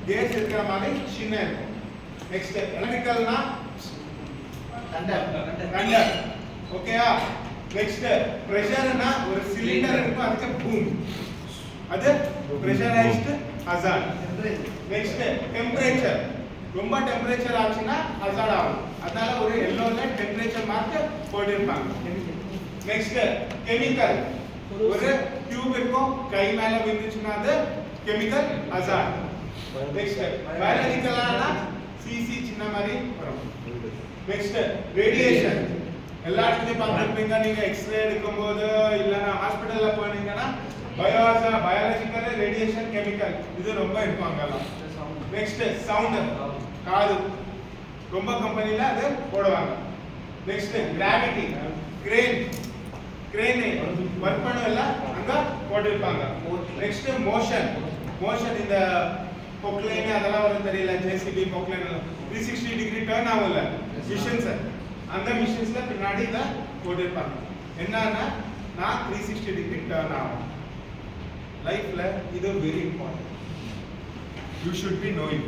Case இருக்கிற மாதிரி சின்ன இருக்கும். நெக்ஸ்ட் எலக்ட்ரிக்கல்னா கண்டர். ஓகேயா? நெக்ஸ்ட் பிரஷர்னா ஒரு சிலிண்டர் இருக்கும், அதுக்கு பூம், அது பிரஷரைஸ்டு ஹசார்ட். நெக்ஸ்ட் டெம்பரேச்சர், ரொம்ப டெம்பரேச்சர் ஆச்சுன்னா ஹசார்ட் ஆகும். அதனால ஒரு எல்லோல டெம்பரேச்சர் மார்க் போட்டிருப்பாங்க. நெக்ஸ்ட் கெமிக்கல், ஒரு டியூப் இருக்கும், கை மேல விழுந்துச்சுன்னா அது கெமிக்கல் ஹசார்ட். நெக்ஸ்ட் பயாலஜிக்கலானா சிசி சின்ன மாதிரி வரும். நெக்ஸ்ட் ரேடியேஷன், எல்லா இடத்துலயும் பார்த்துருப்பீங்க நீங்க. எக்ஸ்ரே எடுக்கும்போது இல்லைன்னா ஹாஸ்பிட்டல்ல போனீங்கன்னா பயாலஜிக்கல், ரேடியேஷன், கெமிக்கல் இது ரொம்ப இருக்கும் அங்கெல்லாம். நெக்ஸ்ட் சவுண்ட், காது, ரொம்ப கம்பெனில அது போடுவாங்க. நெக்ஸ்ட் கிராவிட்டி, கிரேன் ஒர்க் பண்ணல அங்க போட்டிருப்பாங்க. நெக்ஸ்ட் மோஷன், இந்த பொக்லைன் அதெல்லாம் வரும் தெரியல, ஜேசிபி பொக்லைன் 360 டிகிரி டர்ன் ஆகும்ல மிஷின்ஸ், அந்த மிஷின்ஸ்ல பின்னாடி இத போட்டிருப்பாங்க. என்னன்னா நான் 360 டிகிரி டர்ன் ஆகும். லைஃப்ல இது very important, you should be knowing.